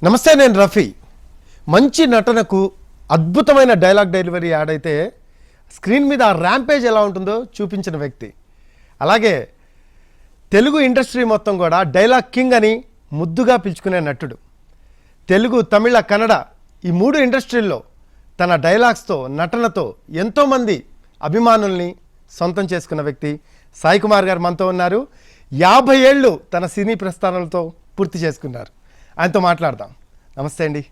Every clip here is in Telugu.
నమస్తే, నేను రఫీ. మంచి నటనకు అద్భుతమైన డైలాగ్ డెలివరీ యాడ్ అయితే స్క్రీన్ మీద ఆ ర్యాంపేజ్ ఎలా ఉంటుందో చూపించిన వ్యక్తి. అలాగే తెలుగు ఇండస్ట్రీ మొత్తం కూడా డైలాగ్ కింగ్ అని ముద్దుగా పిలుచుకునే నటుడు. తెలుగు, తమిళ, కన్నడ ఈ 3 ఇండస్ట్రీల్లో తన డైలాగ్స్తో, నటనతో ఎంతోమంది అభిమానుల్ని సొంతం చేసుకున్న వ్యక్తి సాయి కుమార్ గారు మనతో ఉన్నారు. 50 ఏళ్ళు తన సినీ ప్రస్థానాలతో పూర్తి చేసుకున్నారు. ఆయనతో మాట్లాడదాం. నమస్తే అండి.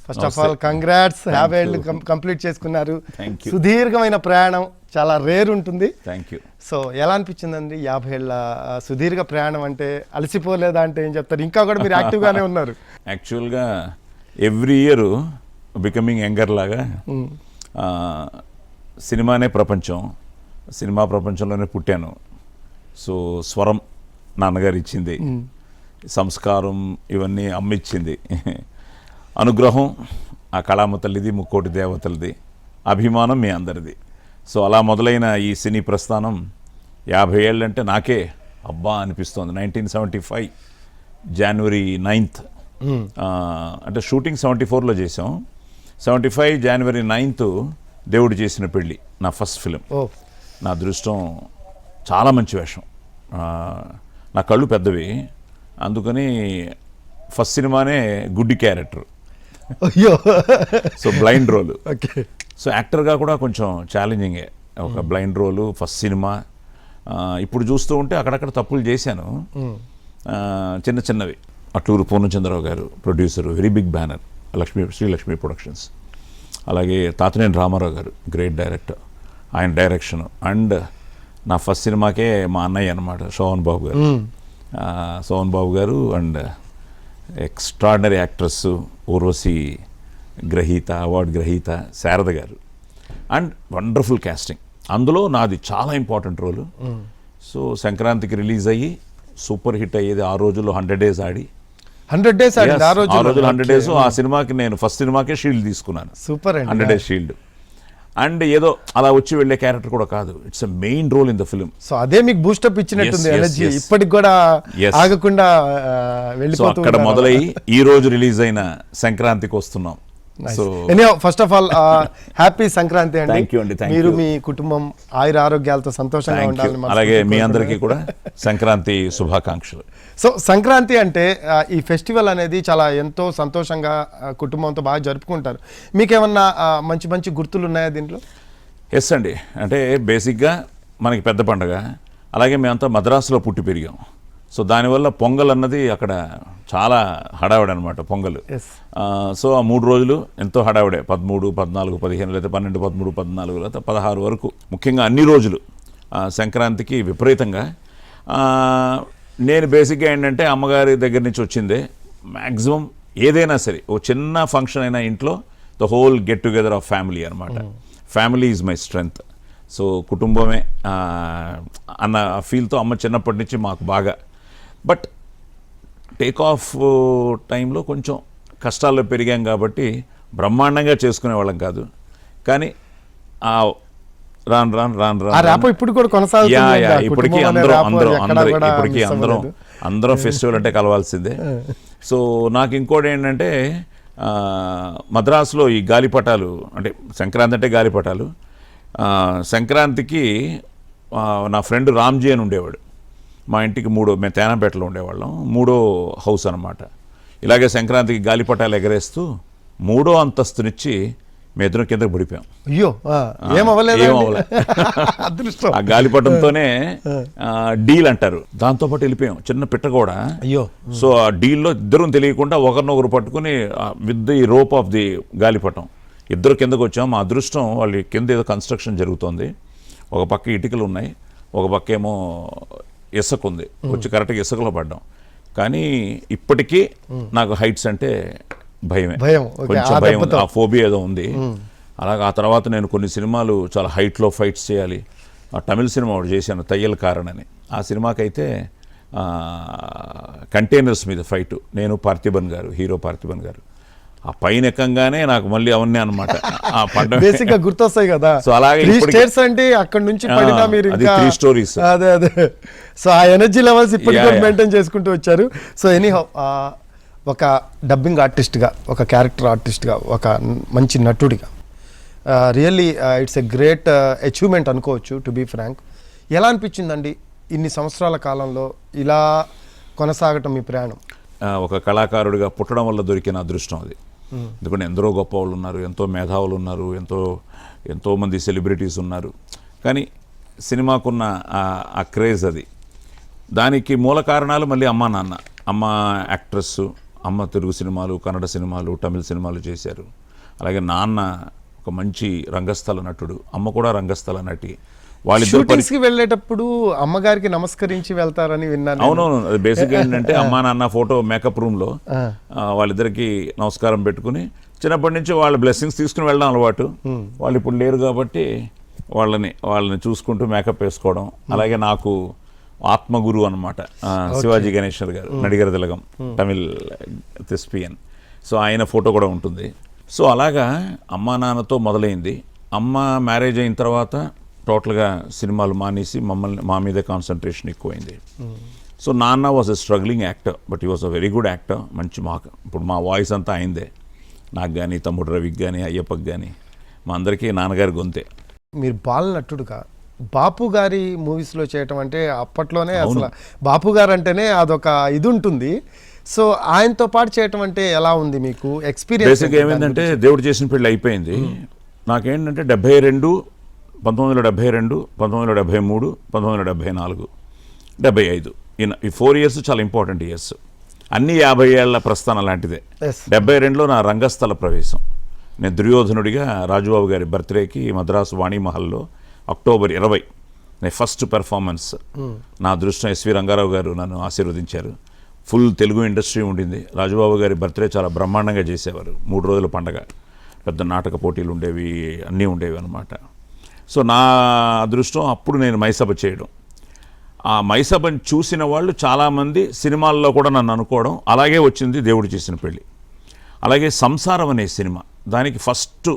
ఫస్ట్ ఆఫ్ ఆల్ కంగ్రాట్స్, 50 ఏళ్ళు కంప్లీట్ చేసుకున్నారు. సుదీర్ఘమైన ప్రయాణం చాలా రేర్ ఉంటుంది. సో ఎలా అనిపించిందండి 50 ఏళ్ళ సుదీర్ఘ ప్రయాణం? అంటే అలసిపోలేదా అంటే ఏం చెప్తారు? ఇంకా కూడా మీరు యాక్టివ్గానే ఉన్నారు. యాక్చువల్గా ఎవ్రీ ఇయర్ బికమింగ్ యంగర్ లాగా సినిమానే ప్రపంచం, సినిమా ప్రపంచంలోనే పుట్టాను. సో స్వరం నాన్నగారు ఇచ్చింది, సంస్కారం ఇవన్నీ అమ్మ ఇచ్చింది, అనుగ్రహం ఆ కళామ తల్లిది, ముక్కోటి దేవతలది, అభిమానం మీ అందరిది. సో అలా మొదలైన ఈ సినీ ప్రస్థానం 50 ఏళ్ళు అంటే నాకే అబ్బా అనిపిస్తోంది. 1975 జనవరి 9th, అంటే షూటింగ్ 74లో చేసాం. 75 జనవరి 9th దేవుడు చేసిన పెళ్ళి, నా ఫస్ట్ ఫిలిం. నా అదృష్టం, చాలా మంచి వేషం. నా కళ్ళు పెద్దవి, అందుకని ఫస్ట్ సినిమానే గుడ్డి క్యారెక్టర్. సో బ్లైండ్ రోలు. సో యాక్టర్గా కూడా కొంచెం ఛాలెంజింగే, ఒక బ్లైండ్ రోలు, ఫస్ట్ సినిమా. ఇప్పుడు చూస్తూ ఉంటే అక్కడక్కడ తప్పులు చేశాను, చిన్న చిన్నవి. Atluri Purnachandra Rao garu producer, very big banner, Srilakshmi productions. అలాగే తాతినేని రామారావు గారు గ్రేట్ డైరెక్టర్, ఆయన డైరెక్షన్. అండ్ నా ఫస్ట్ సినిమాకే మా అన్నయ్య అనమాట సోహన్ బాబు గారు అండ్ ఎక్స్ట్రాడినరీ యాక్ట్రెస్ ఊర్వశి గ్రహీత, అవార్డు గ్రహీత Sharada garu. And wonderful casting. అందులో నాది చాలా ఇంపార్టెంట్ రోలు. సో సంక్రాంతికి రిలీజ్ అయ్యి సూపర్ హిట్ అయ్యేది. ఆ రోజుల్లో 100 days ఆడి 100 days ఆ రోజులు 100 days. ఆ సినిమాకి నేను ఫస్ట్ సినిమాకే షీల్డ్ తీసుకున్నాను, సూపర్ 100 days షీల్డ్. అండ్ ఏదో అలా వచ్చి వెళ్ళే క్యారెక్టర్ కూడా కాదు, it's a main role in the film. So అదే మీకు బూస్టప్ ఇచ్చినట్టుంది, ఎనర్జీ ఇప్పటికి కూడా ఆగకుండా వెళ్ళిపోతుంది. అక్కడ మొదలై ఈ రోజు రిలీజ్ అయిన సంక్రాంతికి వస్తున్నాం. So first of all happy Sankranti అండి. మీరు మీ కుటుంబం ఆయుర ఆరోగ్యాలతో సంతోషంగా ఉండాలని. అలాగే మీ అందరికీ కూడా సంక్రాంతి శుభాకాంక్షలు. సో సంక్రాంతి అంటే ఈ ఫెస్టివల్ అనేది చాలా ఎంతో సంతోషంగా కుటుంబంతో బాగా జరుపుకుంటారు. మీకేమన్నా మంచి మంచి గుర్తులు ఉన్నాయా దీంట్లో? ఎస్ అండి. అంటే బేసిక్గా మనకి పెద్ద పండుగ. అలాగే మేమంతా మద్రాసులో పుట్టి పెరిగాం. సో దానివల్ల పొంగల్ అన్నది అక్కడ చాలా హడావిడి అనమాట, పొంగల్. సో ఆ 3 రోజులు ఎంతో హడావిడే. 13, 14, 15 లేదా 12, 13, 14 లేదా 16 వరకు, ముఖ్యంగా అన్ని రోజులు సంక్రాంతికి విపరీతంగా. నేను బేసిక్గా ఏంటంటే అమ్మగారి దగ్గర నుంచి వచ్చిందే, మ్యాక్సిమం ఏదైనా సరే ఓ చిన్న ఫంక్షన్ అయినా ఇంట్లో the whole get together of family అనమాట. Family is my strength. So కుటుంబమే అన్న ఫీల్తో అమ్మ చిన్నప్పటి నుంచి మాకు బాగా. బట్ టేక్ ఆఫ్ టైంలో కొంచెం కష్టాల్లో పెరిగాం కాబట్టి బ్రహ్మాండంగా చేసుకునేవాళ్ళం కాదు. కానీ రాను ఇప్పుడు కూడా కొనసాగుతుంది. ఇప్పటికీ అందరం ఫెస్టివల్ అంటే కలవాల్సిందే. సో నాకు ఇంకోటి ఏంటంటే మద్రాసులో ఈ గాలిపటాలు, అంటే సంక్రాంతి అంటే గాలిపటాలు. సంక్రాంతికి నా ఫ్రెండ్ రామ్జీ అని ఉండేవాడు. మా ఇంటికి మేము తేనాపేటలో ఉండేవాళ్ళం, 3వ హౌస్ అనమాట. ఇలాగే సంక్రాంతికి గాలిపటాలు ఎగరేస్తూ 3వ అంతస్తునిచ్చి మేము కిందకి పడిపోయాం. అయ్యో, ఆ గాలిపటంతోనే డీల్ అంటారు, దాంతోపాటు వెళ్ళిపోయాం. చిన్న పిట్ట కూడా. అయ్యో. సో ఆ డీల్లో ఇద్దరం తెలియకుండా ఒకరినొకరు పట్టుకుని with the rope of the గాలిపటం ఇద్దరు కిందకు వచ్చాం. మా అదృష్టం, వాళ్ళు కింద ఏదో కన్స్ట్రక్షన్ జరుగుతోంది. ఒక పక్క ఇటుకలు ఉన్నాయి, ఒక పక్క ఏమో ఇసుక ఉంది. వచ్చి కరెక్ట్గా ఇసుకలో పడ్డాం. కానీ ఇప్పటికీ నాకు హైట్స్ అంటే భయమే, కొంచెం భయం, ఆ ఫోబియా ఏదో ఉంది. అలాగే ఆ తర్వాత నేను కొన్ని సినిమాలు చాలా హైట్లో ఫైట్స్ చేయాలి. ఆ తమిళ సినిమా ఒకటి చేశాను, తయ్యల్ కారణ్ అని. ఆ సినిమాకైతే కంటైనర్స్ మీద ఫైట్, నేను పార్థిబన్ గారు, హీరో పార్థిబన్ గారు. ఆ పైన ఎక్కంగానే నాకు మళ్ళీ అవన్నీ అనమాట బేసిక్గా గుర్తొస్తాయి కదా. సో అలాగే అంటే అక్కడ నుంచి పడినా మీరు 3 stories. అదే. సో ఆ ఎనర్జీ లెవెల్స్ ఇప్పటికీ మెయింటైన్ చేసుకుంటూ వచ్చారు. సో ఎనీహౌ ఒక డబ్బింగ్ ఆర్టిస్ట్గా, ఒక క్యారెక్టర్ ఆర్టిస్ట్గా, ఒక మంచి నటుడిగా really it's a great achievement అనుకోవచ్చు, టు బీ ఫ్రాంక్. ఎలా అనిపించిందండి ఇన్ని సంవత్సరాల కాలంలో ఇలా కొనసాగటం మీ ప్రయాణం? ఒక కళాకారుడిగా పుట్టడం వల్ల దొరికిన అదృష్టం అది. ఎందుకంటే ఎందరో గొప్ప వాళ్ళు ఉన్నారు, ఎంతో మేధావులు ఉన్నారు, ఎంతోమంది సెలబ్రిటీస్ ఉన్నారు. కానీ సినిమాకున్న ఆ క్రేజ్ అది. దానికి మూల కారణాలు మళ్ళీ అమ్మా నాన్న. అమ్మ యాక్ట్రెస్, అమ్మ తెలుగు సినిమాలు, కన్నడ సినిమాలు, తమిళ సినిమాలు చేశారు. అలాగే నాన్న ఒక మంచి రంగస్థల నటుడు, అమ్మ కూడా రంగస్థల నటి. షూటింగ్స్కి వెళ్ళేటప్పుడు అమ్మగారికి నమస్కరించి వెళ్తారని విన్నాను. అవునవును, అది బేసిక్ ఏంటంటే అమ్మా నాన్న ఫోటో మేకప్ రూమ్లో వాళ్ళిద్దరికి నమస్కారం పెట్టుకుని చిన్నప్పటి నుంచి వాళ్ళ బ్లెస్సింగ్స్ తీసుకుని వెళ్ళడం అలవాటు. వాళ్ళు ఇప్పుడు లేరు కాబట్టి వాళ్ళని చూసుకుంటూ మేకప్ వేసుకోవడం. అలాగే నాకు ఆత్మగురు అనమాట శివాజీ గణేశ్వర్ గారు, నడిగర తిలకం, తమిళ్ థెస్పియన్. సో ఆయన ఫోటో కూడా ఉంటుంది. సో అలాగా అమ్మా నాన్నతో మొదలైంది. అమ్మ మ్యారేజ్ అయిన తర్వాత టోటల్గా సినిమాలు మానేసి మా మీదే కాన్సన్ట్రేషన్ ఎక్కువైంది. సో నాన్న was a struggling actor, but he was a very good actor. మంచి ఇప్పుడు మా వాయిస్ అంతా అయిందే, నాకు కానీ, తమ్ముడు రవికి కానీ, అయ్యప్పకి కానీ, మా అందరికీ నాన్నగారి గొంతే. మీరు బాల నటుడుగా బాపు గారి మూవీస్లో చేయటం అంటే అప్పట్లోనే అసలు బాపు గారు అంటేనే అదొక ఇది ఉంటుంది. సో ఆయనతో పాటు చేయటం అంటే ఎలా ఉంది మీకు ఎక్స్పీరియన్స్? బేసిక్గా ఏమైందంటే దేవుడు చేసిన పెళ్ళి అయిపోయింది. నాకేంటంటే 1972, 1973, 1974, 75 ఈ 4 ఇయర్స్ చాలా ఇంపార్టెంట్ ఇయర్స్. అన్ని 50 ఏళ్ల ప్రస్థానం లాంటిదే. 72లో నా రంగస్థల ప్రవేశం. నేను దుర్యోధనుడిగా రాజుబాబు గారి బర్త్డేకి మద్రాసు వాణిమహల్లో అక్టోబర్ 20 నేను ఫస్ట్ పెర్ఫార్మెన్స్. నా అదృష్టం ఎస్వి రంగారావు గారు నన్ను ఆశీర్వదించారు. ఫుల్ తెలుగు ఇండస్ట్రీ ఉండింది. రాజుబాబు గారి బర్త్డే చాలా బ్రహ్మాండంగా చేసేవారు. 3 రోజుల పండగ, పెద్ద నాటక పోటీలు ఉండేవి, అన్నీ ఉండేవి అనమాట. సో నా అదృష్టం అప్పుడు నేను మైసభ చేయడం. ఆ మైసభని చూసిన వాళ్ళు చాలామంది సినిమాల్లో కూడా నన్ను అనుకోవడం. అలాగే వచ్చింది దేవుడు చేసిన పెళ్ళి. అలాగే సంసారం అనే సినిమా, దానికి ఫస్ట్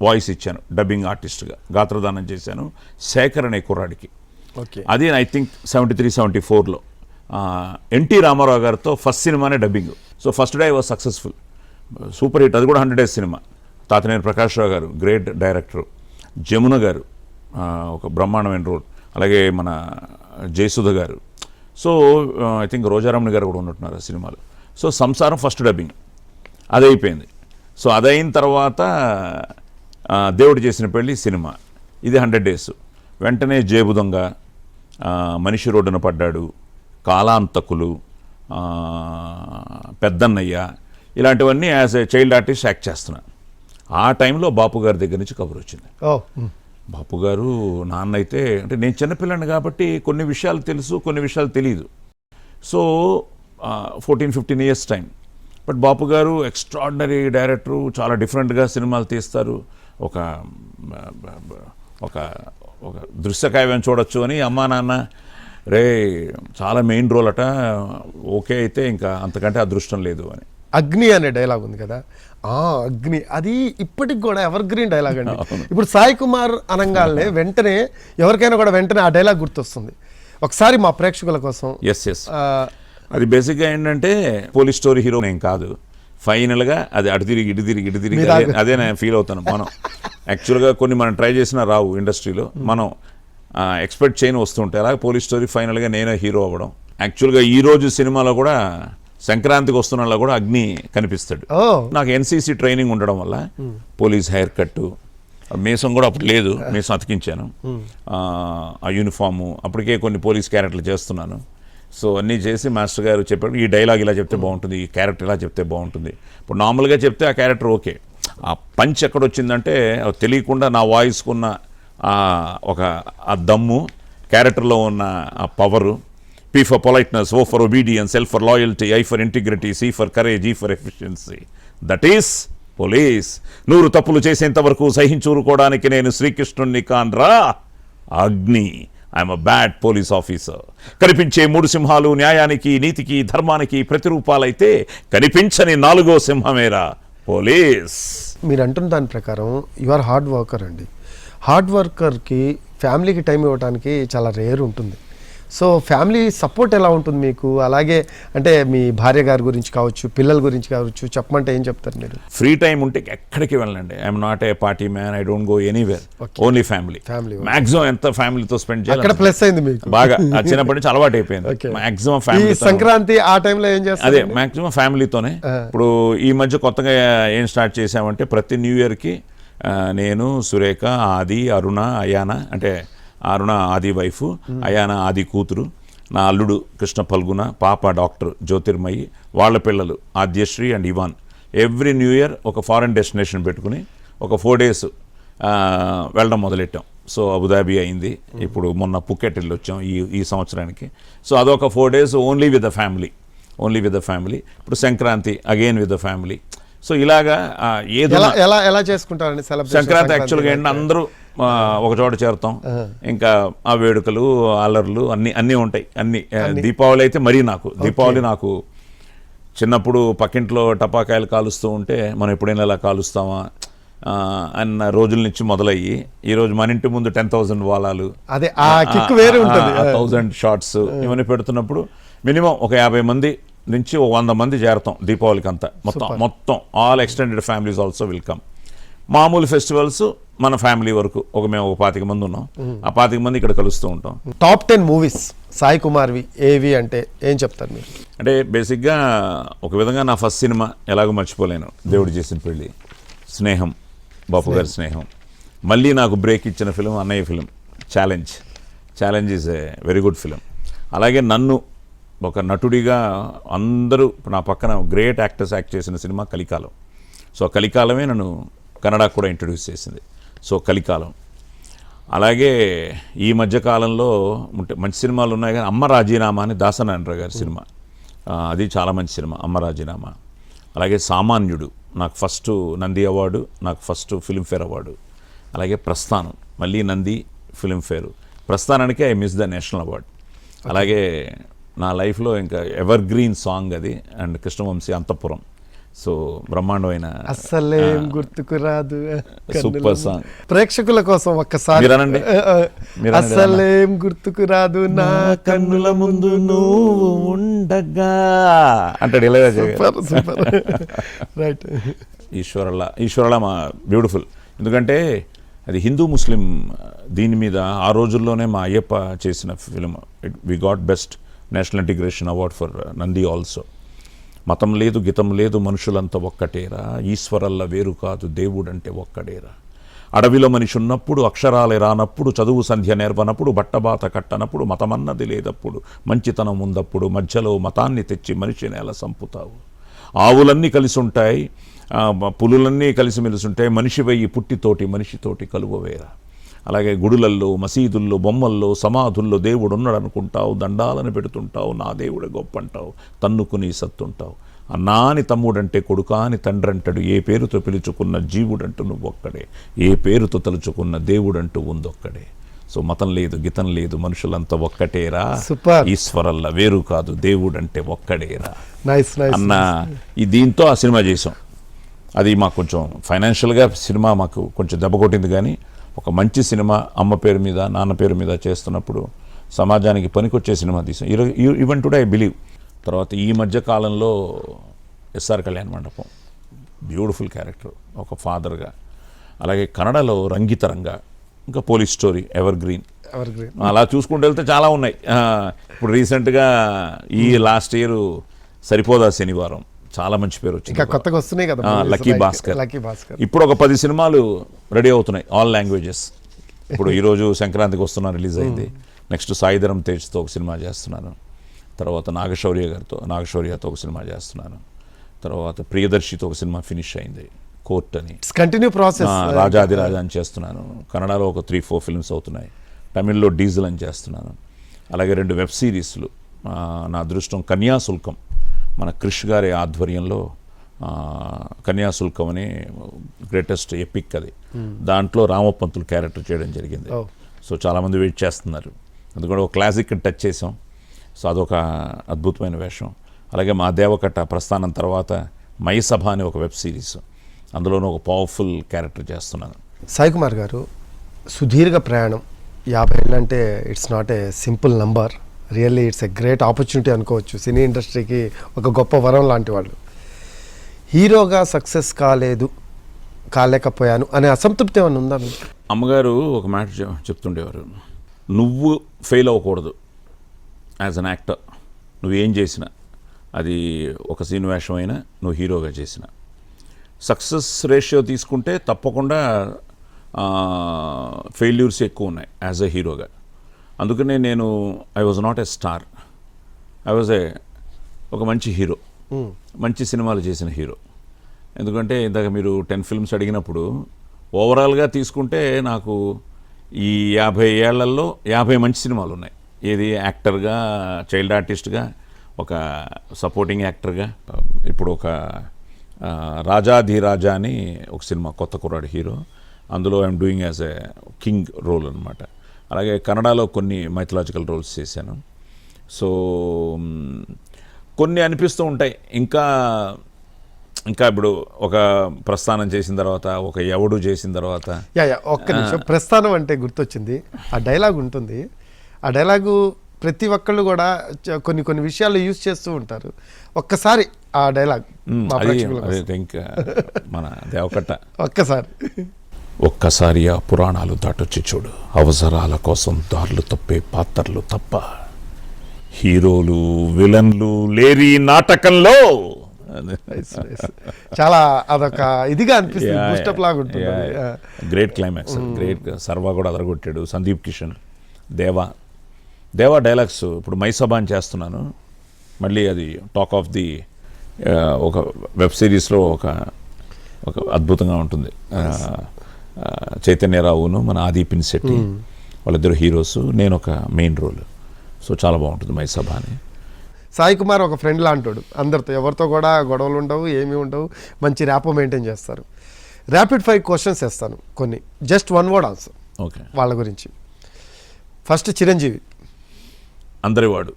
వాయిస్ ఇచ్చాను డబ్బింగ్ ఆర్టిస్ట్గా, గాత్రదానం చేశాను శేఖర్ అనే కుర్రాడికి. అది ఐ థింక్ 73-74లో ఎన్టీ రామారావు గారితో ఫస్ట్ సినిమానే dubbing. So first day was successful, super hit. అది కూడా 100 days సినిమా. తాతినేని ప్రకాష్ రావు గారు గ్రేట్ డైరెక్టరు, జమున గారు ఒక బ్రహ్మాండమైన రోల్, అలాగే మన జయసుధ గారు. సో ఐ థింక్ రోజారామణి గారు కూడా ఉన్నట్టున్నారు ఆ సినిమాలో. సో సంసారం ఫస్ట్ డబ్బింగ్ అది అయిపోయింది. సో అదైన తర్వాత దేవుడు చేసిన పెళ్ళి సినిమా, ఇది 100 days. వెంటనే జేబు దొంగ, మనిషి రోడ్డున పడ్డాడు, కాలాంతకులు, పెద్దన్నయ్య, ఇలాంటివన్నీ as a child artist act చేస్తున్నా. ఆ టైంలో బాపు గారి దగ్గర నుంచి కబురు వచ్చింది. బాపు గారు నాన్న అయితే, అంటే నేను చిన్నపిల్లని కాబట్టి కొన్ని విషయాలు తెలుసు, కొన్ని విషయాలు తెలియదు. So 14-15 years time. బట్ బాపు గారు ఎక్స్ట్రాడినరీ డైరెక్టరు, చాలా డిఫరెంట్గా సినిమాలు తీస్తారు. ఒక ఒక ఒక దృశ్యకావ్యం చూడొచ్చు అని అమ్మా నాన్న రే చాలా మెయిన్ రోల్ అట, ఓకే అయితే ఇంకా అంతకంటే అదృష్టం లేదు అని. అగ్ని అనే డైలాగ్ ఉంది కదా, అగ్ని అది ఇప్పటికి కూడా ఎవర్ గ్రీన్ డైలాగ్ అండి. ఇప్పుడు సాయి కుమార్ అనగానే వెంటనే ఎవరికైనా కూడా వెంటనే ఆ డైలాగ్ గుర్తొస్తుంది. ఒకసారి మా ప్రేక్షకుల కోసం. ఎస్ అది బేసిక్గా ఏంటంటే పోలీస్ స్టోరీ హీరో ఏం కాదు, ఫైనల్గా అది అటు తిరిగి ఇటు తిరిగి అదే నేను ఫీల్ అవుతాను. మనం యాక్చువల్గా కొన్ని మనం ట్రై చేసినా రావు ఇండస్ట్రీలో, మనం ఎక్స్పెక్ట్ చేయని వస్తుంటాయి. అలాగే పోలీస్ స్టోరీ ఫైనల్గా నేనే హీరో అవ్వడం. యాక్చువల్గా ఈరోజు సినిమాలో కూడా సంక్రాంతికి వస్తున్న కూడా అగ్ని కనిపిస్తాడు. నాకు ఎన్సీసీ ట్రైనింగ్ ఉండడం వల్ల పోలీస్ హెయిర్ కట్టు, మీసం కూడా అప్పుడు లేదు, మీసం అతికించాను, ఆ యూనిఫాము, అప్పటికే కొన్ని పోలీస్ క్యారెక్టర్లు చేస్తున్నాను. సో అన్నీ చేసి మాస్టర్ గారు చెప్పాడు ఈ డైలాగ్ ఇలా చెప్తే బాగుంటుంది, ఈ క్యారెక్టర్ ఇలా చెప్తే బాగుంటుంది. ఇప్పుడు నార్మల్గా చెప్తే ఆ క్యారెక్టర్ ఓకే, ఆ పంచ్ ఎక్కడొచ్చిందంటే తెలియకుండా నా వాయిస్కున్న ఆ దమ్ము, క్యారెక్టర్లో ఉన్న ఆ power, P for politeness, O for obedience, L for loyalty, I for integrity, C for courage, E for efficiency. That is police. 100 తప్పులు చేసేంత వరకు సహించూరుకోవడానికి నేను శ్రీకృష్ణుణ్ణి కాన్రా అగ్ని. I'm a bad police officer. కనిపించే 3 సింహాలు న్యాయానికి, నీతికి, ధర్మానికి ప్రతిరూపాలైతే కనిపించని 4వ సింహమేరా పోలీస్. మీరు అంటున్న దాని ప్రకారం యు ఆర్ హార్డ్ వర్కర్ అండి. హార్డ్ వర్కర్కి ఫ్యామిలీకి టైం ఇవ్వడానికి చాలా రేర్ ఉంటుంది. సో ఫ్యామిలీ సపోర్ట్ ఎలా ఉంటుంది మీకు? అలాగే అంటే మీ భార్య గారి గురించి కావచ్చు, పిల్లల గురించి కావచ్చు, చెప్పమంటే ఏం చెప్తారు మీరు? ఫ్రీ టైం ఉంటే ఎక్కడికి వెళ్ళండి. I'm not a party man, I don't go anywhere, only family. Maximum ఎంత ఫ్యామిలీతో స్పెండ్ చేయాలి అక్కడ ప్లస్ అయింది మీకు బాగా. చిన్నప్పటి నుంచి అలవాటు అయిపోయింది. Maximum family. సంక్రాంతి ఆ టైంలో ఏం చేస్తారు? అదే మాక్సిమం ఫ్యామిలీతోనే. ఇప్పుడు ఈ మధ్య కొత్తగా ఏం స్టార్ట్ చేసామంటే ప్రతి న్యూ ఇయర్కి నేను, సురేఖ, ఆది, అరుణ, అయానా, అంటే అరుణ ఆది వైఫ్, అయానా ఆది కూతురు, నా అల్లుడు కృష్ణ పల్గున, పాప డాక్టర్ జ్యోతిర్మయి, వాళ్ళ పిల్లలు Aadyasri and Ivan, every new year ఒక ఫారెన్ డెస్టినేషన్ పెట్టుకుని ఒక 4 days వెళ్ళడం మొదలెట్టాం. సో అబుదాబి అయింది, ఇప్పుడు మొన్న పుకెట్ వెళ్ళి వచ్చాం ఈ సంవత్సరానికి. సో అదొక 4 days only with the family. ఇప్పుడు Sankranti again with the family. So ఇలాగా ఏదో ఎలా చేసుకుంటారండి సంక్రాంతి? యాక్చువల్గా ఏంటంటే అందరూ ఒక చోట చేరుతాం, ఇంకా ఆ వేడుకలు, అల్లర్లు అన్నీ ఉంటాయి. దీపావళి అయితే మరీ దీపావళి నాకు చిన్నప్పుడు పక్కింట్లో టపాకాయలు కాలుస్తూ ఉంటే మనం ఎప్పుడైనా ఇలా కాలుస్తామా అన్న రోజుల నుంచి మొదలయ్యి ఈరోజు మన ఇంటి ముందు 10,000 వాలాలు, 1000 షార్ట్స్ ఇవన్నీ పెడుతున్నప్పుడు మినిమం ఒక 50 మంది నుంచి 100 మంది చేరతాం దీపావళికి అంతా. మొత్తం all extended families also welcome. మామూలు ఫెస్టివల్స్ మన ఫ్యామిలీ వరకు మేము 25 మంది ఉన్నాం. ఆ 25 మంది ఇక్కడ కలుస్తూ ఉంటాం. టాప్ 10 మూవీస్ సాయి కుమార్వి ఏవి అంటే ఏం చెప్తారు మీరు? అంటే బేసిక్గా ఒక విధంగా నా ఫస్ట్ సినిమా ఎలాగో మర్చిపోలేను, దేవుడు చేసిన పెళ్ళి, స్నేహం, బాపు గారి స్నేహం. మళ్ళీ నాకు బ్రేక్ ఇచ్చిన ఫిలిం అన్నయ్య film challenge is a very good film. అలాగే నన్ను ఒక నటుడిగా అందరూ నా పక్కన గ్రేట్ యాక్టర్స్ యాక్ట్ చేసిన సినిమా కలికాలం. సో కలికాలమే నన్ను కన్నడకు కూడా ఇంట్రడ్యూస్ చేసింది. సో కలికాలం. అలాగే ఈ మధ్యకాలంలో మంచి సినిమాలు ఉన్నాయి, కానీ అమ్మ రాజీనామా అని దాసనారాయణ గారి సినిమా, అది చాలా మంచి సినిమా, అమ్మ రాజీనామా. అలాగే సామాన్యుడు నాకు ఫస్ట్ నంది అవార్డు, నాకు ఫస్ట్ ఫిల్మ్ఫేర్ అవార్డు. అలాగే ప్రస్థానం మళ్ళీ నంది, ఫిల్మ్ఫేర్. ప్రస్థానానికి I miss the national award. అలాగే నా లైఫ్లో ఇంకా ఎవర్ గ్రీన్ సాంగ్ అది, అండ్ కృష్ణవంశీ అంతఃపురం. సో బ్రహ్మాండమైన అస్సలేం గుర్తుకు రాదు సూపర్ సాంగ్. ప్రేక్షకుల కోసం ఒక్కసారి అస్సలేం గుర్తుకు రాదు నా కన్నుల ముందు నువ్వు ఉండగా అంటాడు. రైట్. ఈశ్వరలా మా బ్యూటిఫుల్. ఎందుకంటే అది హిందూ ముస్లిం దీని మీద ఆ రోజుల్లోనే మా అయ్యప్ప చేసిన film. We got best national integration award for Nandi also. మతం లేదు, గీతం లేదు, మనుషులంతా ఒక్కటేరా, ఈశ్వరల్ల వేరు కాదు, దేవుడంటే ఒక్కడేరా. అడవిలో మనిషి ఉన్నప్పుడు, అక్షరాలే రానప్పుడు, చదువు సంధ్య నేర్వనప్పుడు, బట్టబాత కట్టనప్పుడు, మతమన్నది లేదప్పుడు, మంచితనం ఉందప్పుడు, మధ్యలో మతాన్ని తెచ్చి మనిషిని ఎలా సంపుతావు. ఆవులన్నీ కలిసి ఉంటాయి, పులులన్నీ కలిసిమెలిసి ఉంటాయి, మనిషి వెయ్యి పుట్టితోటి మనిషితోటి కలువవేరా. అలాగే గుడులల్లో, మసీదుల్లో, బొమ్మల్లో, సమాధుల్లో దేవుడు ఉన్నాడు అనుకుంటావు, దండాలను పెడుతుంటావు, నా దేవుడే గొప్ప అంటావు, తన్నుకుని సత్తుంటావు. అన్నాని తమ్ముడంటే కొడుకాని తండ్రంటాడు, ఏ పేరుతో పిలుచుకున్న జీవుడంటూ నువ్వొక్కడే, ఏ పేరుతో తలుచుకున్న దేవుడంటూ ఉందొక్కడే. సో మతం లేదు, గీతం లేదు, మనుషులంతా ఒక్కటేరా, ఈశ్వరల్ల వేరు కాదు, దేవుడంటే ఒక్కడేరా అన్న దీంతో ఆ సినిమా చేసాం. అది మాకు కొంచెం ఫైనాన్షియల్గా సినిమా మాకు కొంచెం దెబ్బ కొట్టింది, కానీ ఒక మంచి సినిమా అమ్మ పేరు మీద, నాన్న పేరు మీద చేస్తున్నప్పుడు సమాజానికి పనికొచ్చే సినిమా తీసాం. Even today I believe. తర్వాత ఈ మధ్య కాలంలో ఎస్ఆర్ కళ్యాణ మండపం, బ్యూటిఫుల్ క్యారెక్టర్ ఒక ఫాదర్గా. అలాగే కన్నడలో రంగితరంగా, ఇంకా పోలీస్ స్టోరీ ఎవర్ గ్రీన్. అలా చూసుకుంటూ వెళ్తే చాలా ఉన్నాయి. ఇప్పుడు రీసెంట్గా ఈ లాస్ట్ ఇయర్ సరిపోదా శనివారం, చాలా మంచి పేరు వచ్చింది, కొత్తగా వస్తున్నాయి కదా, లక్కీ భాస్కర్. ఇప్పుడు ఒక 10 సినిమాలు రెడీ అవుతున్నాయి, ఆల్ లాంగ్వేజెస్. ఇప్పుడు ఈరోజు సంక్రాంతికి వస్తున్నా, రిలీజ్ అయింది. నెక్స్ట్ సాయిధరం తేజ్తో ఒక సినిమా చేస్తున్నాను. తర్వాత నాగశౌర్యతో ఒక సినిమా చేస్తున్నాను. తర్వాత ప్రియదర్శితో ఒక సినిమా ఫినిష్ అయింది, కోర్ట్ అని. Continue process. రాజాదిరాజా అని చేస్తున్నాను. కన్నడలో ఒక 3-4 ఫిల్మ్స్ అవుతున్నాయి. తమిళ్లో డీజిల్ అని చేస్తున్నాను. అలాగే 2 వెబ్ సిరీస్లు. నా అదృష్టం కన్యాశుల్కం, మన క్రిష్ గారి ఆధ్వర్యంలో కన్యాశుల్కం అని గ్రేటెస్ట్ ఎపిక్ అది. దాంట్లో రామపంతులు క్యారెక్టర్ చేయడం జరిగింది. సో చాలామంది వెయిట్ చేస్తున్నారు, అందుకని ఒక క్లాసిక్ టచ్ చేసాం. సో అదొక అద్భుతమైన వేషం. అలాగే మా దేవకట్ట ప్రస్థానం తర్వాత మైసభ అనే ఒక వెబ్ సిరీస్, అందులోనూ ఒక పవర్ఫుల్ క్యారెక్టర్ చేస్తున్నాను. సాయి కుమార్ గారు, సుదీర్ఘ ప్రయాణం 50 ఏళ్ళు అంటే it's not a simple number. Really it's a great opportunity అనుకోవచ్చు. సినీ ఇండస్ట్రీకి ఒక గొప్ప వరం లాంటి వాళ్ళు. హీరోగా సక్సెస్ కాలేకపోయాను అనే అసంతృప్తి ఏమైనా ఉందా మీకు? అమ్మగారు ఒక మాట చెప్తుండేవారు, నువ్వు ఫెయిల్ అవ్వకూడదు యాజ్ అన్ యాక్టర్. నువ్వేం చేసినా, అది ఒక సీన్ వేషం అయినా, నువ్వు హీరోగా చేసిన సక్సెస్ రేషియో తీసుకుంటే తప్పకుండా ఫెయిల్యూర్స్ ఎక్కువ ఉన్నాయి యాజ్ ఎ హీరోగా. అందుకనే నేను I was not a star, I was ఒక మంచి హీరో, మంచి సినిమాలు చేసిన హీరో. ఎందుకంటే ఇందాక మీరు 10 ఫిల్మ్స్ అడిగినప్పుడు ఓవరాల్గా తీసుకుంటే నాకు ఈ 50 ఏళ్లలో 50 మంచి సినిమాలు ఉన్నాయి. ఏది యాక్టర్గా, చైల్డ్ ఆర్టిస్ట్గా, ఒక సపోర్టింగ్ యాక్టర్గా. ఇప్పుడు ఒక రాజాధిరాజా అని ఒక సినిమా, కొత్త కుర్రాడు హీరో, అందులో I'm doing as a king role అనమాట. అలాగే కన్నడలో కొన్ని మైథలాజికల్ రోల్స్ చేశాను. సో కొన్ని అనిపిస్తూ ఉంటాయి. ఇంకా ఇప్పుడు ఒక ప్రస్థానం చేసిన తర్వాత, ఒక ఎవడు చేసిన తర్వాత. ఒక్క నిమిషం, ప్రస్థానం అంటే గుర్తొచ్చింది. ఆ డైలాగ్ ఉంటుంది, ఆ డైలాగు ప్రతి ఒక్కళ్ళు కూడా కొన్ని విషయాలు యూజ్ చేస్తూ ఉంటారు. ఒక్కసారి ఆ డైలాగ్ మన దేవకట్ట ఒక్కసారి ఆ పురాణాలు దాటొచ్చి చూడు, అవసరాల కోసం దారులు తప్పే పాత్రలు తప్ప హీరోలు విలన్లు లేరి నాటకంలో. చాలా అదొక ఇదిగా అనిపిస్తుంది, బూస్టప్ లాగా ఉంటుంది. Great climax, great. సర్వా కూడా అదరగొట్టాడు, సందీప్ కిషన్. దేవా డైలాగ్స్ ఇప్పుడు మైసభ అని చేస్తున్నాను, మళ్ళీ అది టాక్ ఆఫ్ ది ఒక వెబ్ సిరీస్లో ఒక అద్భుతంగా ఉంటుంది. చైతన్యరావును మన ఆది పినిశెట్టి వాళ్ళిద్దరు హీరోస్, నేను ఒక మెయిన్ రోల్. సో చాలా బాగుంటుంది మైసభ అని. సాయి కుమార్ ఒక ఫ్రెండ్ లాంటాడు అందరితో, ఎవరితో కూడా గొడవలు ఉండవు, ఏమీ ఉండవు, మంచి ర్యాపో మెయింటైన్ చేస్తారు. ర్యాపిడ్ ఫైర్ క్వశ్చన్స్ వేస్తాను కొన్ని, జస్ట్ 1 word ఆన్సర్. ఓకే. వాళ్ళ గురించి ఫస్ట్ చిరంజీవి. అందరివాడు.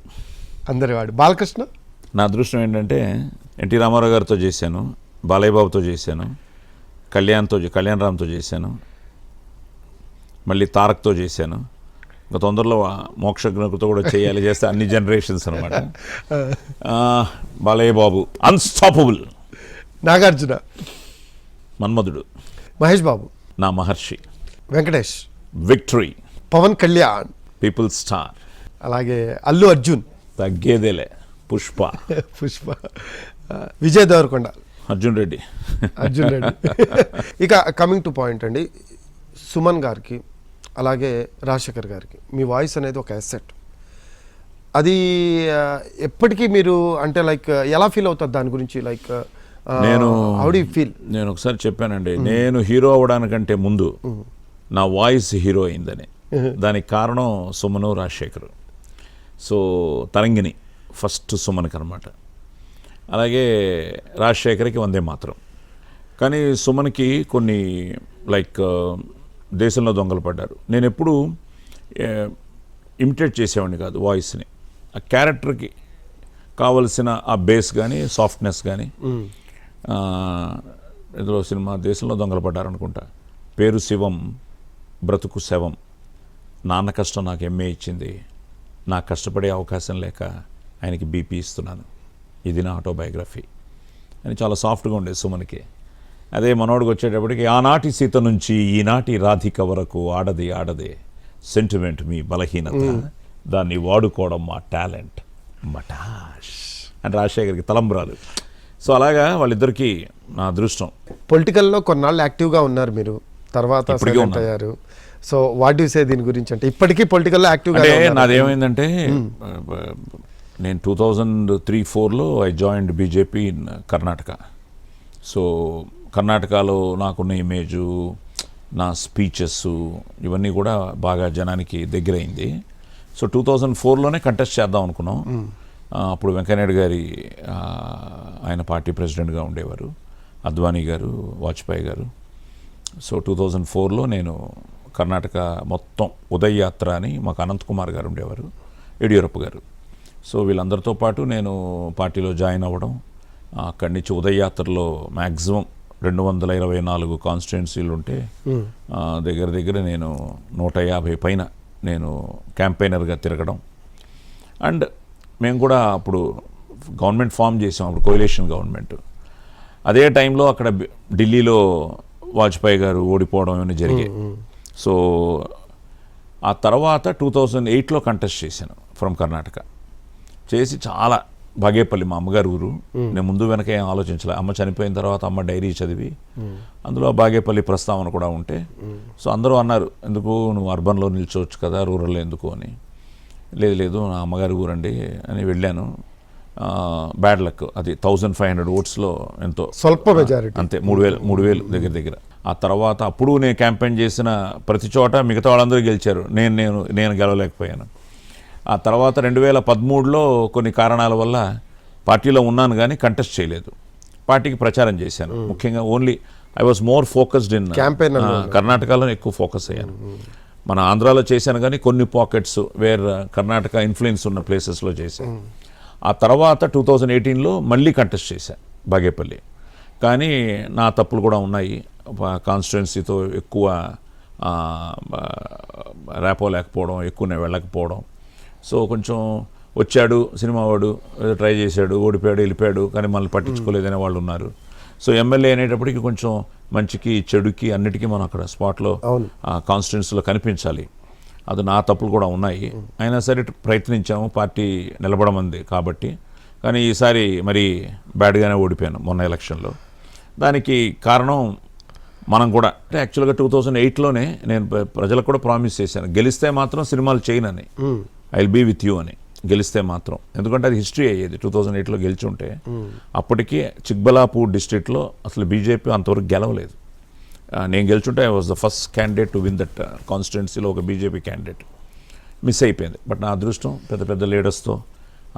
బాలకృష్ణ. నా అదృష్టం ఏంటంటే ఎన్టీ రామారావు గారితో చేశాను, బాలయ్య బాబుతో చేశాను, కళ్యాణ్ రామ్తో చేశాను, మళ్ళీ తారక్తో చేశాను. ఇంకా తొందరలో మోక్షజ్ఞతో కూడా చేస్తే అన్ని జనరేషన్స్ అనమాట. బాలయ్య బాబు అన్స్టాపబుల్, నాగార్జున, మన్మధుడు, మహేష్ బాబు, నా Maharshi, Venkatesh, Victory, Pawan Kalyan, People Star, అలాగే అల్లు అర్జున్, తగ్గేదేలే, పుష్ప, విజయ్ దేవరకొండ, అర్జున్ రెడ్డి. ఇక కమింగ్ టు పాయింట్ అండి, సుమన్ గారికి అలాగే రాజశేఖర్ గారికి మీ వాయిస్ అనేది ఒక అసెట్. అది ఎప్పటికీ మీరు అంటే లైక్ ఎలా ఫీల్ అవుతుంది దాని గురించి? Like how do you feel? నేను ఒకసారి చెప్పానండి, నేను హీరో అవ్వడానికంటే ముందు నా వాయిస్ హీరో అయిందని. దానికి కారణం సుమను, రాజశేఖర్. సో తరంగిణి ఫస్ట్ సుమన్కి అనమాట. అలాగే రాజశేఖర్కి వందే మాత్రం. కానీ సుమన్కి కొన్ని లైక్ దేశంలో దొంగలు పడ్డారు. నేను ఎప్పుడూ ఇమిటేట్ చేసేవాడిని కాదు వాయిస్ని. ఆ క్యారెక్టర్కి కావలసిన ఆ బేస్ కానీ, సాఫ్ట్నెస్ కానీ. ఇందులో సినిమా దేశంలో దొంగలు పడ్డారు అనుకుంటా, పేరు శివం, బ్రతుకు శవం, నాన్న కష్టం నాకు ఎంఏ ఇచ్చింది, నాకు కష్టపడే అవకాశం లేక ఆయనకి బీపీ ఇస్తున్నాను, ఇది నా ఆటోబయోగ్రఫీ అని చాలా సాఫ్ట్గా ఉండేది సుమన్కి. అదే మనోడికి వచ్చేటప్పటికి ఆనాటి సీత నుంచి ఈనాటి రాధిక వరకు ఆడదే సెంటిమెంట్ మీ బలహీనత, దాన్ని వాడుకోవడం మా టాలెంట్, మటాష్ అని రాజశేఖర్కి తలంబ్రాలు. సో అలాగా వాళ్ళిద్దరికీ నా అదృష్టం. పొలిటికల్లో కొన్నాళ్ళు యాక్టివ్గా ఉన్నారు మీరు, తర్వాత సైలెంట్ అయ్యారు. సో వాట్ యు సే దీని గురించి? అంటే ఇప్పటికీ పొలిటికల్లో యాక్టివ్గా. అంటే నాదేమైందంటే నేను 2003-04లో I joined BJP in Karnataka. So కర్ణాటకలో నాకున్న ఇమేజు, నా స్పీచెస్ ఇవన్నీ కూడా బాగా జనానికి దగ్గరైంది. సో 2004లోనే కంటెస్ట్ చేద్దాం అనుకున్నాం. అప్పుడు వెంకయ్యనాయుడు గారి ఆయన పార్టీ ప్రెసిడెంట్గా ఉండేవారు, అద్వానీ గారు, వాజ్పేయి గారు. సో 2004లో నేను కర్ణాటక మొత్తం ఉదయ్ యాత్ర అని, మాకు అనంత్ కుమార్ గారు ఉండేవారు, యడియూరప్ప గారు. సో వీళ్ళందరితో పాటు నేను పార్టీలో జాయిన్ అవ్వడం, అక్కడి నుంచి ఉదయ్ యాత్రలో మ్యాక్సిమం 224 కాన్స్టిట్యుయెన్సీలు ఉంటే దగ్గర నేను 150 పైన నేను క్యాంపెయినర్గా తిరగడం. అండ్ మేము కూడా అప్పుడు గవర్నమెంట్ ఫామ్ చేసాం, అప్పుడు కోయిలేషన్ గవర్నమెంట్. అదే టైంలో అక్కడ ఢిల్లీలో వాజ్పేయి గారు ఓడిపోవడం ఏమైనా జరిగాయి. సో ఆ తర్వాత 2008లో కంటెస్ట్ చేశాను ఫ్రమ్ కర్ణాటక. చేసి చాలా బాగేపల్లి మా అమ్మగారు ఊరు. నేను ముందు వెనక ఏం ఆలోచించలే. అమ్మ చనిపోయిన తర్వాత అమ్మ డైరీ చదివి అందులో బాగేపల్లి ప్రస్తావన కూడా ఉంటే, సో అందరూ అన్నారు, ఎందుకు నువ్వు అర్బన్లో నిల్చోవచ్చు కదా, రూరల్లో ఎందుకు అని. లేదు నా అమ్మగారి ఊరండి అని వెళ్ళాను. బ్యాడ్ లక్, అది 1500 ఓట్స్లో ఎంతో స్వల్ప మెజారిటీ, అంతే 3000 దగ్గర. ఆ తర్వాత అప్పుడు నేను క్యాంపెయిన్ చేసిన ప్రతి చోట మిగతా వాళ్ళందరూ గెలిచారు, నేను గెలవలేకపోయాను. ఆ తర్వాత 2013లో కొన్ని కారణాల వల్ల పార్టీలో ఉన్నాను కానీ కంటెస్ట్ చేయలేదు. పార్టీకి ప్రచారం చేశాను. ముఖ్యంగా only I was more focused in campaign. కర్ణాటకలో ఎక్కువ ఫోకస్ అయ్యాను. మన ఆంధ్రాలో చేశాను కానీ కొన్ని పాకెట్స్ వేర్ కర్ణాటక ఇన్ఫ్లుయెన్స్ ఉన్న ప్లేసెస్లో చేశాను. ఆ తర్వాత 2018లో మళ్ళీ కంటెస్ట్ చేశాను బాగేపల్లి. కానీ నా తప్పులు కూడా ఉన్నాయి. కాన్స్టిట్యున్సీతో ఎక్కువ ర్యాపో లేకపోవడం, ఎక్కువ నేను వెళ్ళకపోవడం. సో కొంచెం వచ్చాడు సినిమా వాడు, ట్రై చేశాడు, ఓడిపోయాడు, వెళ్ళిపోయాడు, కానీ మనల్ని పట్టించుకోలేదనే వాళ్ళు ఉన్నారు. సో ఎమ్మెల్యే అనేటప్పటికి కొంచెం మంచికి చెడుకి అన్నిటికీ మనం అక్కడ స్పాట్లో కాన్స్టిట్యున్సీలో కనిపించాలి. అది నా తప్పులు కూడా ఉన్నాయి. అయినా సరే ప్రయత్నించాము, పార్టీ నిలబడమంది కాబట్టి. కానీ ఈసారి మరి బ్యాడ్గానే ఓడిపోయాను మొన్న ఎలక్షన్లో. దానికి కారణం మనం కూడా అంటే యాక్చువల్గా 2008లోనే నేను ప్రజలకు కూడా ప్రామిస్ చేశాను, గెలిస్తే మాత్రం సినిమాలు చేయనని, I will be with you అని, గెలిస్తే మాత్రం. ఎందుకంటే అది హిస్టరీ అయ్యేది. 2008లో గెలిచి ఉంటే అప్పటికి చిక్బలాపూర్ డిస్ట్రిక్ట్లో అసలు బీజేపీ అంతవరకు గెలవలేదు. నేను గెలుచుంటే I was the first candidate to win that కాన్స్టిట్యున్సీలో, ఒక బీజేపీ క్యాండిడేట్. మిస్ అయిపోయింది. బట్ నా అదృష్టం పెద్ద పెద్ద లీడర్స్తో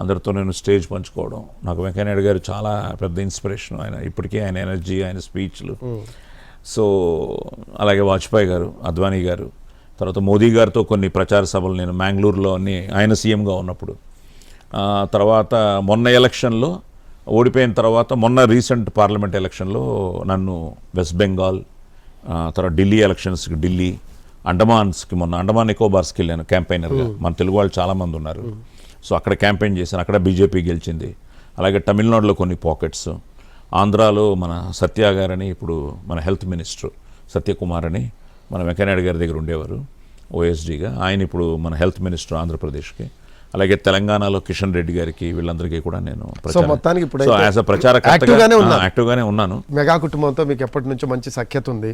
అందరితో నేను స్టేజ్ పంచుకోవడం. నాకు వెంకయ్యనాయుడు గారు చాలా పెద్ద ఇన్స్పిరేషన్. ఆయన ఇప్పటికీ ఆయన ఎనర్జీ, ఆయన స్పీచ్లు. సో అలాగే వాజ్పేయి గారు, అద్వానీ గారు, తర్వాత మోదీ గారితో కొన్ని ప్రచార సభలు నేను మ్యాంగ్లూరులో ఆయన సీఎంగా ఉన్నప్పుడు. తర్వాత మొన్న ఎలక్షన్లో ఓడిపోయిన తర్వాత మొన్న రీసెంట్ పార్లమెంట్ ఎలక్షన్లో నన్ను వెస్ట్ బెంగాల్, తర్వాత ఢిల్లీ ఎలక్షన్స్కి ఢిల్లీ, అండమాన్స్కి మొన్న అండమాన్ నికోబార్స్కి వెళ్ళాను క్యాంపెయినర్గా. మన తెలుగు వాళ్ళు చాలామంది ఉన్నారు. సో అక్కడ క్యాంపెయిన్ చేశాను, అక్కడ బీజేపీ గెలిచింది. అలాగే తమిళనాడులో కొన్ని పాకెట్స్, ఆంధ్రాలో మన సత్య గారని, ఇప్పుడు మన హెల్త్ మినిస్టర్ సత్యకుమార్ అని మన వెంకయ్యనాయుడు గారి దగ్గర ఉండేవారు ఓఎస్డీగా, ఆయన ఇప్పుడు మన హెల్త్ మినిస్టర్ ఆంధ్రప్రదేశ్కి. అలాగే తెలంగాణలో కిషన్ రెడ్డి గారికి, వీళ్ళందరికీ కూడా నేను యాక్టివ్గానే ఉన్నాను. మెగా కుటుంబంతో మీకు ఎప్పటి నుంచో మంచి సఖ్యత ఉంది.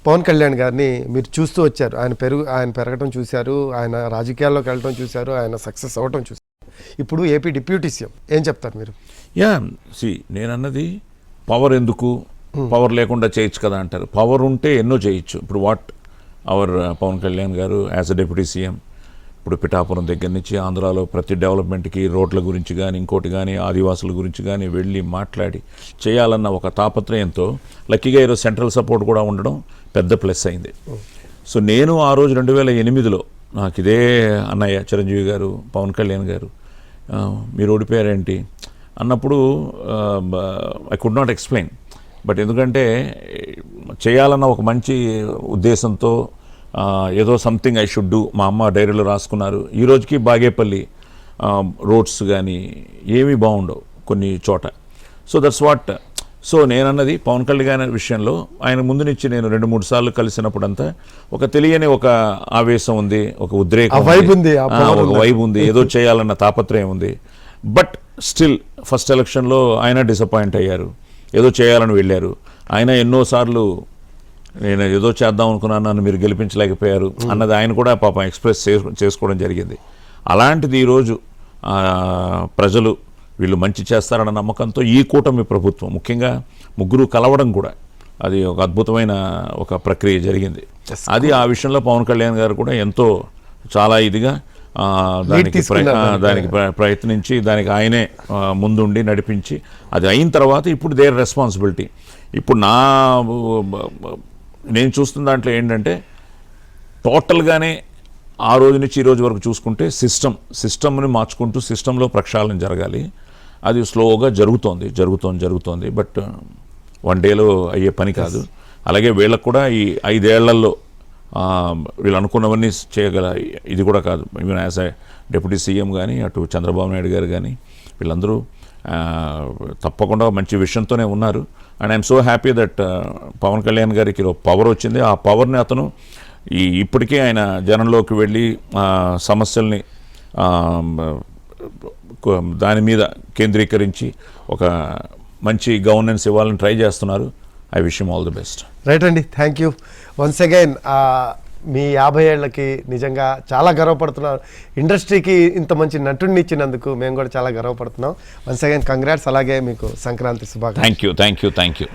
పవన్ కళ్యాణ్ గారిని మీరు చూస్తూ వచ్చారు, ఆయన పెరగటం చూశారు, ఆయన రాజకీయాల్లోకి వెళ్ళటం చూశారు, ఆయన సక్సెస్ అవ్వటం చూశారు. ఇప్పుడు ఏపీ డిప్యూటీ సీఎం, ఏం చెప్తారు మీరు? నేనన్నది పవర్ ఎందుకు, పవర్ లేకుండా చేయొచ్చు కదా అంటారు. పవర్ ఉంటే ఎన్నో చేయొచ్చు. ఇప్పుడు అవర్ పవన్ కళ్యాణ్ గారు యాజ్ అ డిప్యూటీ సీఎం ఇప్పుడు పిఠాపురం దగ్గర నుంచి ఆంధ్రాలో ప్రతి డెవలప్మెంట్కి, రోడ్ల గురించి కానీ ఇంకోటి కానీ ఆదివాసుల గురించి కానీ వెళ్ళి మాట్లాడి చేయాలన్న ఒక తాపత్రయంతో లక్కీగా ఈరోజు సెంట్రల్ సపోర్ట్ కూడా ఉండడం పెద్ద ప్లస్ అయింది. సో నేను ఆ రోజు 2008లో నాకు ఇదే అన్నయ్య చిరంజీవి గారు, పవన్ కళ్యాణ్ గారు మీరు ఓడిపోయారేంటి అన్నప్పుడు I could not explain. But ఎందుకంటే చేయాలన్న ఒక మంచి ఉద్దేశంతో ఏదో సంథింగ్ ఐ షుడ్ డూ, మా అమ్మ డైరీలో రాసుకున్నారు. ఈ రోజుకి బాగేపల్లి రోడ్స్ కానీ ఏమీ బాగుండవు కొన్ని చోట. So that's what. సో నేనన్నది పవన్ కళ్యాణ్ విషయంలో ఆయన ముందు నుంచి నేను 2-3 సార్లు కలిసినప్పుడంతా ఒక తెలియని ఒక ఆవేశం ఉంది, ఒక ఉద్రేకం, ఒక వైబ్ ఉంది, ఏదో చేయాలన్న తాపత్రయం ఉంది. బట్ స్టిల్ ఫస్ట్ ఎలక్షన్లో ఆయన డిసప్పాయింట్ అయ్యారు, ఏదో చేయాలని వెళ్ళారు. ఆయన ఎన్నోసార్లు నేను ఏదో చేద్దాం అనుకున్నాను, నన్ను మీరు గెలిపించలేకపోయారు అన్నది ఆయన కూడా పాపం ఎక్స్ప్రెస్ చేసుకోవడం జరిగింది. అలాంటిది ఈరోజు ప్రజలు వీళ్ళు మంచి చేస్తారన్న నమ్మకంతో ఈ కూటమి ప్రభుత్వం, ముఖ్యంగా ముగ్గురు కలవడం కూడా అది ఒక అద్భుతమైన ఒక ప్రక్రియ జరిగింది. అది ఆ విషయంలో పవన్ కళ్యాణ్ గారు కూడా ఎంతో చాలా ఇదిగా దానికి ప్రయత్నించి దానికి ఆయనే ముందుండి నడిపించి అది అయిన తర్వాత ఇప్పుడు దేర్ రెస్పాన్సిబిలిటీ. ఇప్పుడు నేను చూస్తున్న దాంట్లో ఏంటంటే టోటల్గానే ఆ రోజు నుంచి ఈ రోజు వరకు చూసుకుంటే సిస్టమ్ని మార్చుకుంటూ సిస్టంలో ప్రక్షాళన జరగాలి. అది స్లోగా జరుగుతోంది. బట్ 1 డేలో అయ్యే పని కాదు. అలాగే వీళ్ళకు కూడా ఈ 5 ఏళ్లలో వీళ్ళు అనుకున్నవన్నీ చేయగల ఇది కూడా కాదు. Even as a deputy CM కానీ, అటు చంద్రబాబు నాయుడు గారు కానీ, వీళ్ళందరూ తప్పకుండా మంచి విషయంతోనే ఉన్నారు. And I'm so happy that Pawan Kalyan గారికి పవర్ వచ్చింది. ఆ పవర్ని అతను ఇప్పటికే ఆయన జనంలోకి వెళ్ళి సమస్యల్ని దాని మీద కేంద్రీకరించి ఒక మంచి గవర్నెన్స్ ఇవ్వాలని ట్రై చేస్తున్నారు. I wish him all the best. Right అండి, థ్యాంక్ యూ వన్స్ అగైన్. మీ 50 ఏళ్ళకి నిజంగా చాలా గర్వపడుతున్నాను. ఇండస్ట్రీకి ఇంత మంచి నటుడిని ఇచ్చినందుకు మేము కూడా చాలా గర్వపడుతున్నాం. Once again congrats. అలాగే మీకు సంక్రాంతి శుభాకాంక్షలు. Thank you.